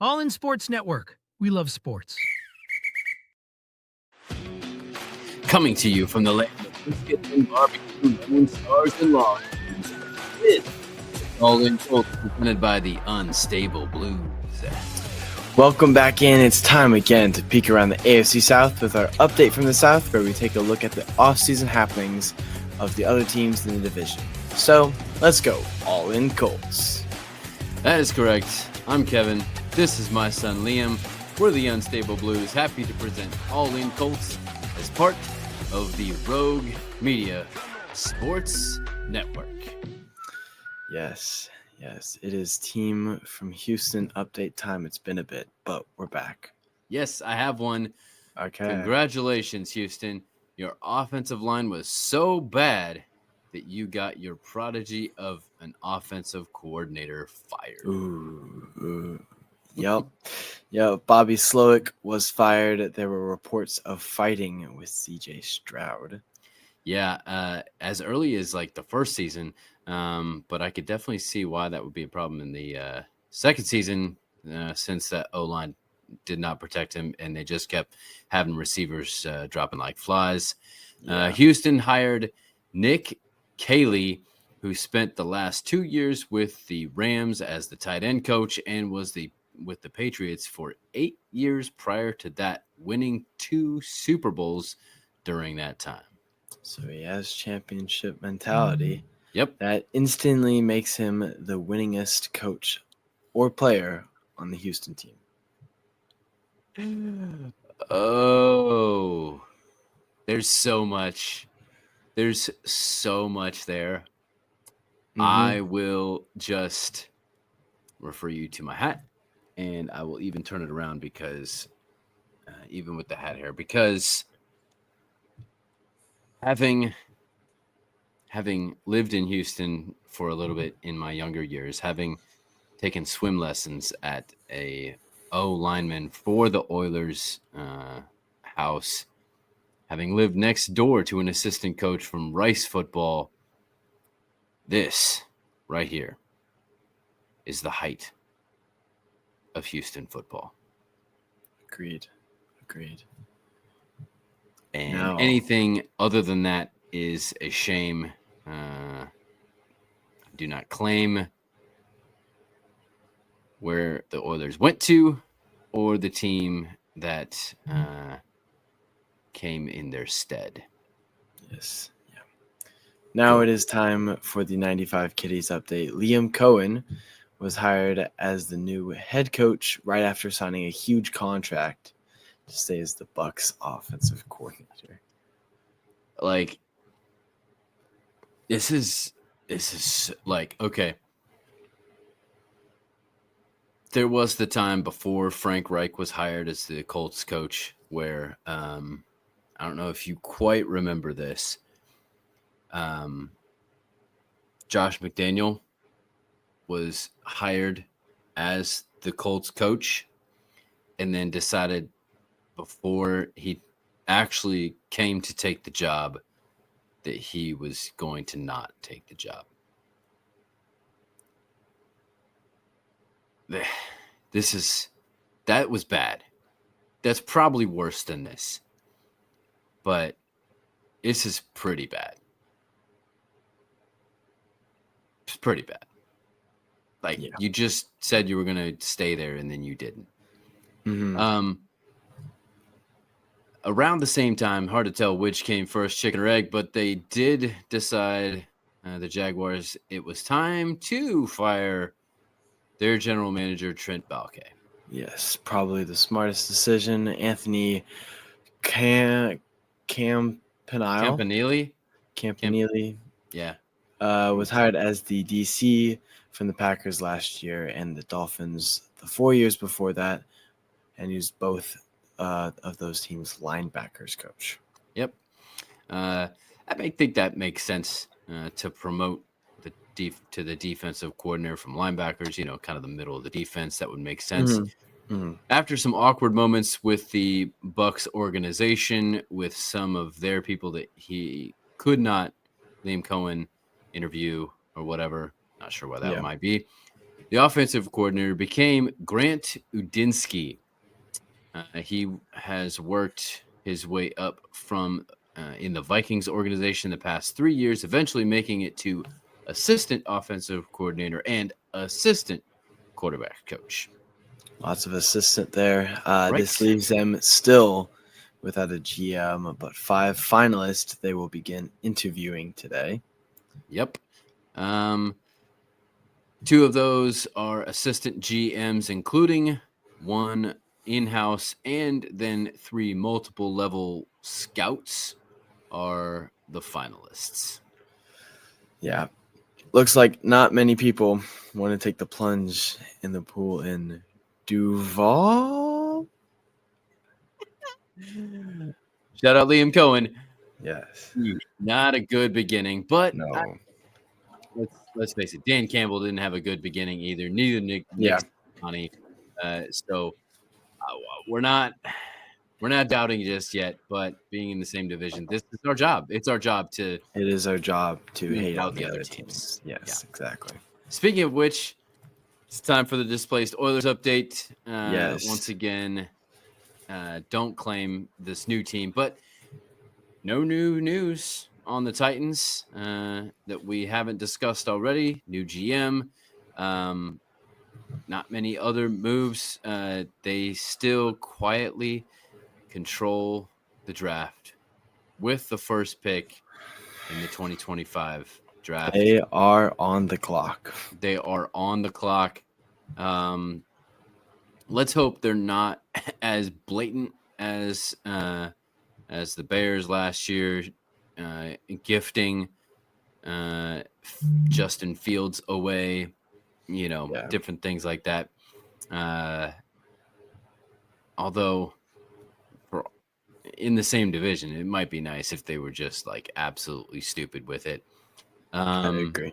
All in Sports Network. We love sports. Coming to you from the land of biscuits and barbecue, lemon stars and long. This is All In Colts, presented by the Unstable Blues. Welcome back in. It's time again to peek around the AFC South with our update from the South, where we take a look at the offseason happenings of the other teams in the division. So, let's go. All In Colts. That is correct. I'm Kevin. This is my son Liam. We're the Unstable Blues, happy to present All In Colts as part of the Rogue Media Sports Network. Yes, it is team from Houston update time. It's been a bit, but we're back. Yes, I have one. Okay. Congratulations, Houston. Your offensive line was so bad that you got your prodigy of an offensive coordinator fired. Ooh. Yep. Bobby Slowick was fired. There were reports of fighting with CJ Stroud. Yeah, as early as like the first season, but I could definitely see why that would be a problem in the second season, since that O-line did not protect him and they just kept having receivers dropping like flies. Yeah. Houston hired Nick Caley, who spent the last 2 years with the Rams as the tight end coach and was with the Patriots for 8 years prior to that, winning 2 Super Bowls during that time. So he has championship mentality. Yep. That instantly makes him the winningest coach or player on the Houston team. Oh, there's so much. There's so much there. Mm-hmm. I will just refer you to my hat, and I will even turn it around because even with the hat here, because having lived in Houston for a little bit in my younger years, having taken swim lessons at a O lineman for the Oilers house, having lived next door to an assistant coach from Rice football, this right here is the height of Houston football. Agreed. And anything other than that is a shame. I do not claim where the Oilers went to or the team that came in their stead. Yes. Yeah. Now it is time for the 95 Kitties update. Liam Cohen was hired as the new head coach right after signing a huge contract to stay as the Bucs offensive coordinator. Like, this is like, okay. There was the time before Frank Reich was hired as the Colts coach where I don't know if you quite remember this. Josh McDaniel was hired as the Colts coach and then decided before he actually came to take the job that he was going to not take the job. That was bad. That's probably worse than this. But this is pretty bad. It's pretty bad. Like, you just said you were going to stay there and then you didn't. Mm-hmm. Around the same time, hard to tell which came first, chicken or egg, but they did decide, the Jaguars, it was time to fire their general manager, Trent Baalke. Yes, probably the smartest decision. Anthony Campanile. Yeah. Was hired as the DC from the Packers last year and the Dolphins the 4 years before that, and he was both of those teams' linebackers coach. Yep. I think that makes sense to promote to the defensive coordinator from linebackers, kind of the middle of the defense. That would make sense. Mm-hmm. After some awkward moments with the Bucs organization, with some of their people that he could not, Liam Cohen, interview or whatever, not sure why that might be. The offensive coordinator became Grant Udinsky. He has worked his way up from in the Vikings organization the past 3 years, eventually making it to assistant offensive coordinator and assistant quarterback coach. Lots of assistant there. This Right. leaves them still without a GM, but 5 finalists they will begin interviewing today. Yep. 2 of those are assistant GMs, including one in-house, and then 3 multiple level scouts are the finalists. Yeah. Looks like not many people want to take the plunge in the pool in Duuuval. Shout out Liam Cohen. Yes. Not a good beginning, but No. let's face it, Dan Campbell didn't have a good beginning either. Neither Nick Yeah. Sirianni. So we're not doubting just yet. But being in the same division, this is our job. It's our job to It is our job to weed hate out on the other teams. Yes, exactly. Speaking of which, it's time for the displaced Oilers update. Yes. Once again, don't claim this new team, but no new news on the Titans that we haven't discussed already. New GM, not many other moves. They still quietly control the draft with the first pick in the 2025 draft. They are on the clock. They are on the clock. Let's hope they're not as blatant as the Bears last year, gifting Justin Fields away, different things like that. Although in the same division, it might be nice if they were just like absolutely stupid with it. I agree.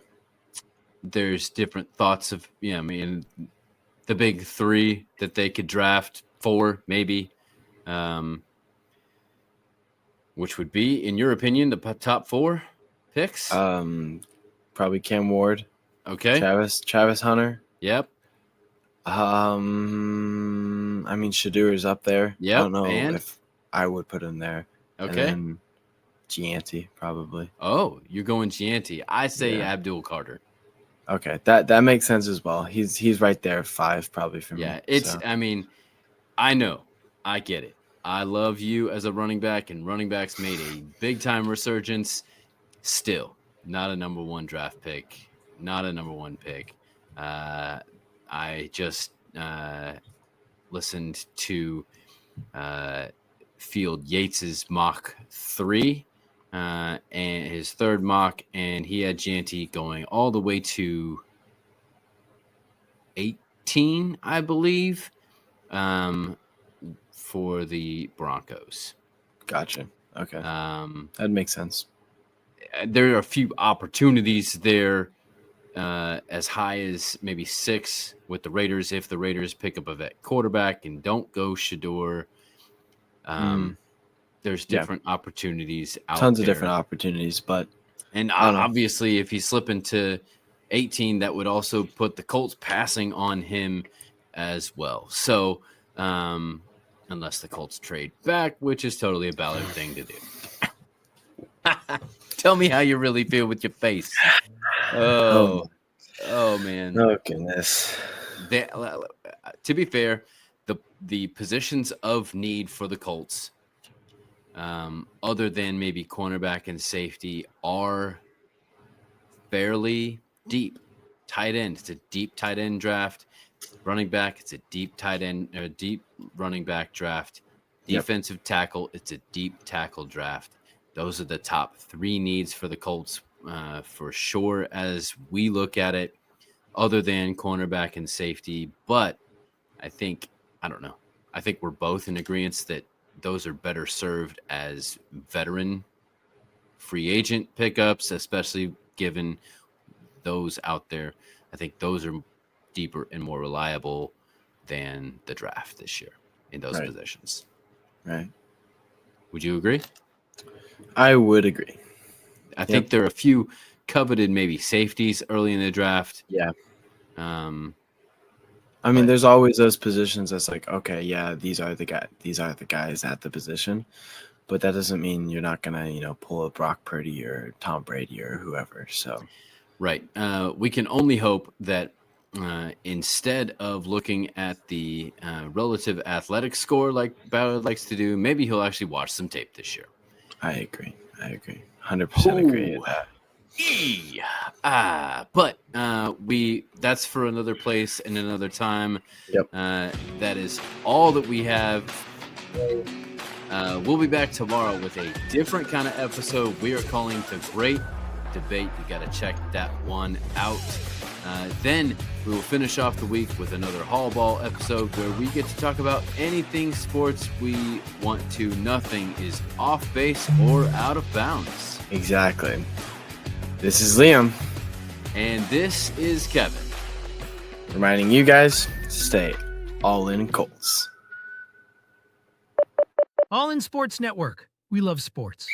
There's different thoughts of, the big 3 that they could draft 4, maybe. Which would be, in your opinion, the top 4 picks? Probably Cam Ward. Okay. Travis Hunter. Yep. I mean, Shadeur is up there. Yep. I don't know if I would put him there. Okay. And then Gianti, probably. Oh, you're going Gianti. I say Abdul Carter. Okay, that makes sense as well. He's right there, 5 probably for me. Yeah, I mean, I know. I get it. I love you as a running back, and running backs made a big-time resurgence. Still, not a number 1 draft pick. Not a number 1 pick. I just listened to Field Yates's mock 3 and his 3rd mock, and he had Gianti going all the way to 18, I believe, for the Broncos. Gotcha. Okay. That makes sense. There are a few opportunities there, as high as maybe 6 with the Raiders if the Raiders pick up a vet quarterback and don't go Shador. There's different opportunities out Tons there. of different opportunities, but obviously if he's slipping to 18, that would also put the Colts passing on him as well. So unless the Colts trade back, which is totally a valid thing to do. Tell me how you really feel with your face. Oh man. Oh goodness. To be fair, the positions of need for the Colts, other than maybe cornerback and safety, are fairly deep. Tight end, it's a deep tight end draft. Running back, it's a deep tight end or deep running back draft. Defensive tackle, it's a deep tackle draft. Those are the top 3 needs for the Colts, for sure, as we look at it, other than cornerback and safety. But I think we're both in agreement that those are better served as veteran free agent pickups, especially given those out there. I think those are deeper and more reliable than the draft this year in those positions. Right. Would you agree? I would agree. I think there are a few coveted maybe safeties early in the draft. Yeah. I mean, But- there's always those positions that's like, okay, yeah, these are the guys at the position, but that doesn't mean you're not gonna, pull a Brock Purdy or Tom Brady or whoever. So Right. We can only hope that instead of looking at the relative athletic score like Ballard likes to do, maybe he'll actually watch some tape this year. I agree. 100% agree with that. But that's for another place and another time. Yep. That is all that we have. We'll be back tomorrow with a different kind of episode. We are calling The Great Debate. You got to check that one out. Then we will finish off the week with another Hall Ball episode where we get to talk about anything sports we want to. Nothing is off base or out of bounds. Exactly. This is Liam. And this is Kevin. Reminding you guys to stay all in Colts. All in Sports Network. We love sports.